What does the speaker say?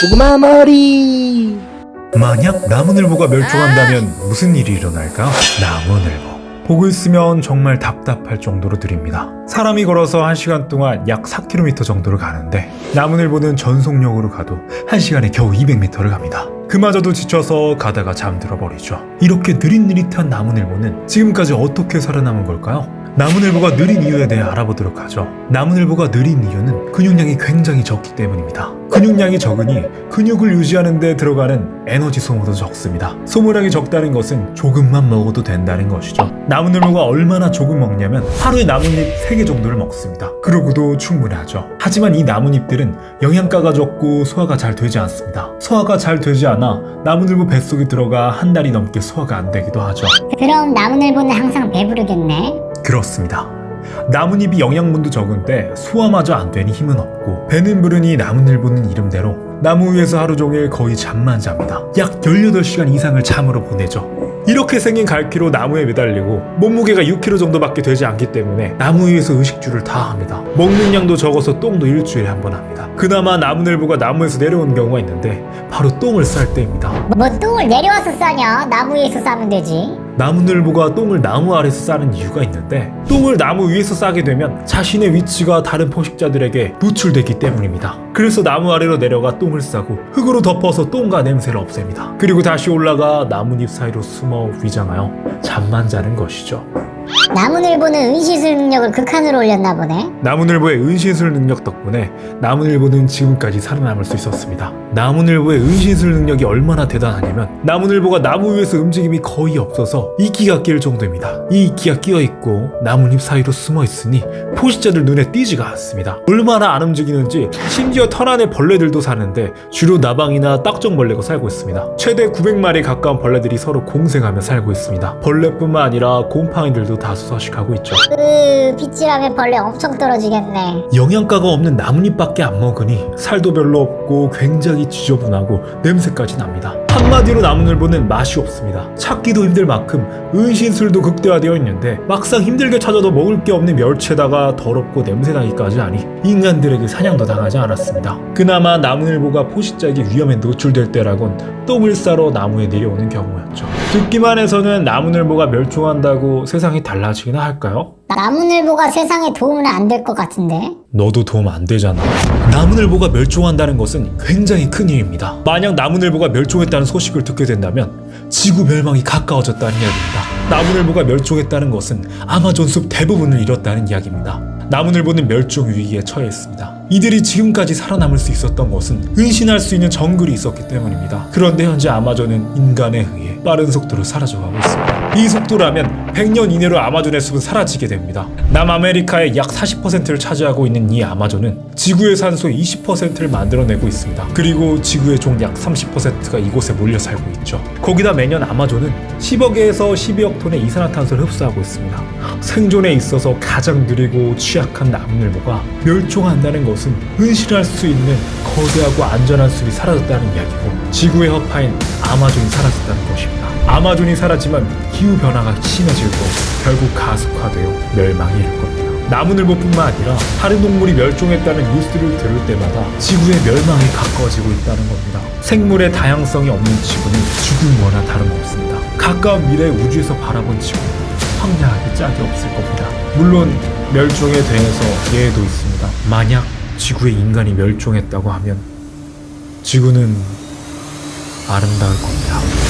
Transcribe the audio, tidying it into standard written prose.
고구마 머리. 만약 나무늘보가 멸종한다면 무슨 일이 일어날까요? 나무늘보. 보고 있으면 정말 답답할 정도로 느립니다. 사람이 걸어서 1시간 동안 약 4km 정도를 가는데 나무늘보는 전속력으로 가도 1시간에 겨우 200m를 갑니다. 그마저도 지쳐서 가다가 잠들어 버리죠. 이렇게 느릿느릿한 나무늘보는 지금까지 어떻게 살아남은 걸까요? 나무늘보가 느린 이유에 대해 알아보도록 하죠. 나무늘보가 느린 이유는 근육량이 굉장히 적기 때문입니다. 근육량이 적으니 근육을 유지하는 데 들어가는 에너지 소모도 적습니다. 소모량이 적다는 것은 조금만 먹어도 된다는 것이죠. 나무늘보가 얼마나 조금 먹냐면 하루에 나뭇잎 3개 정도를 먹습니다. 그러고도 충분하죠. 하지만 이 나뭇잎들은 영양가가 적고 소화가 잘 되지 않습니다. 소화가 잘 되지 않아 나무늘보 뱃속에 들어가 한 달이 넘게 소화가 안 되기도 하죠. 그럼 나무늘보는 항상 배부르겠네. 그렇습니다. 나뭇잎이 영양분도 적은데 소화마저 안 되니 힘은 없고 배는 부르니 나무늘보는 이름대로 나무 위에서 하루 종일 거의 잠만 잡니다. 약 18시간 이상을 잠으로 보내죠. 이렇게 생긴 갈퀴로 나무에 매달리고 몸무게가 6kg 정도밖에 되지 않기 때문에 나무 위에서 의식주를 다 합니다. 먹는 양도 적어서 똥도 일주일에 한 번 합니다. 그나마 나무늘보가 나무에서 내려오는 경우가 있는데 바로 똥을 쌀 때입니다. 뭐 똥을 내려와서 싸냐? 나무 위에서 싸면 되지. 나무늘보가 똥을 나무 아래서 싸는 이유가 있는데 똥을 나무 위에서 싸게 되면 자신의 위치가 다른 포식자들에게 노출되기 때문입니다. 그래서 나무 아래로 내려가 똥을 싸고 흙으로 덮어서 똥과 냄새를 없앱니다. 그리고 다시 올라가 나뭇잎 사이로 숨어 위장하여 잠만 자는 것이죠. 나무늘보는 은시술 능력을 극한으로 올렸나 보네. 나무늘보의 은신술 능력 덕분에 나무늘보는 지금까지 살아남을 수 있었습니다. 나무늘보의 은신술 능력이 얼마나 대단하냐면 나무늘보가 나무 위에서 움직임이 거의 없어서 이끼가 낄 정도입니다. 이 이끼가 끼어있고 나뭇잎 사이로 숨어있으니 포식자들 눈에 띄지가 않습니다. 얼마나 안 움직이는지 심지어 털 안에 벌레들도 사는데 주로 나방이나 딱정벌레가 살고 있습니다. 최대 900마리 가까운 벌레들이 서로 공생하며 살고 있습니다. 벌레뿐만 아니라 곰팡이들도 다수 서식하고 있죠. 빗질하면 벌레 엄청 떨어지겠네. 영양가가 없는 나뭇잎밖에 안 먹으니 살도 별로 없고 굉장히 지저분하고 냄새까지 납니다. 한마디로 나무늘보는 맛이 없습니다. 찾기도 힘들 만큼 은신술도 극대화되어 있는데 막상 힘들게 찾아도 먹을 게 없는 멸치에다가 더럽고 냄새나기까지 하니 인간들에게 사냥도 당하지 않았습니다. 그나마 나무늘보가 포식자에게 위험에 노출될 때라곤 똥을 싸러 나무에 내려오는 경우였죠. 듣기만 해서는 나무늘보가 멸종한다고 세상이 달라지기나 할까요? 나무늘보가 세상에 도움은 안 될 것 같은데. 너도 도움 안 되잖아. 나무늘보가 멸종한다는 것은 굉장히 큰 일입니다. 만약 나무늘보가 멸종했다는 소식을 듣게 된다면 지구 멸망이 가까워졌다는 이야기입니다. 나무늘보가 멸종했다는 것은 아마존 숲 대부분을 잃었다는 이야기입니다. 나무늘보는 멸종 위기에 처해 있습니다. 이들이 지금까지 살아남을 수 있었던 것은 은신할 수 있는 정글이 있었기 때문입니다. 그런데 현재 아마존은 인간에 의해 빠른 속도로 사라져가고 있습니다. 이 속도라면 100년 이내로 아마존의 숲은 사라지게 됩니다. 남아메리카의 약 40%를 차지하고 있는 이 아마존은 지구의 산소의 20%를 만들어내고 있습니다. 그리고 지구의 종 약 30%가 이곳에 몰려 살고 있죠. 거기다 매년 아마존은 10억에서 12억 톤의 이산화탄소를 흡수하고 있습니다. 생존에 있어서 가장 느리고 취약한 나무늘보가 멸종한다는 것은 은신할 수 있는 거대하고 안전한 숲이 사라졌다는 이야기고 지구의 허파인 아마존이 사라졌다는 것입니다. 아마존이 사라지면 기후변화가 심해지고 결국 가속화되어 멸망이 이를 겁니다. 나무늘보뿐만 아니라 다른 동물이 멸종했다는 뉴스를 들을 때마다 지구의 멸망이 가까워지고 있다는 겁니다. 생물의 다양성이 없는 지구는 죽은 거나 다름없습니다. 가까운 미래 우주에서 바라본 지구는 황량하게 짝이 없을 겁니다. 물론 멸종에 대해서 예외도 있습니다. 만약 지구에 인간이 멸종했다고 하면 지구는 아름다울 겁니다.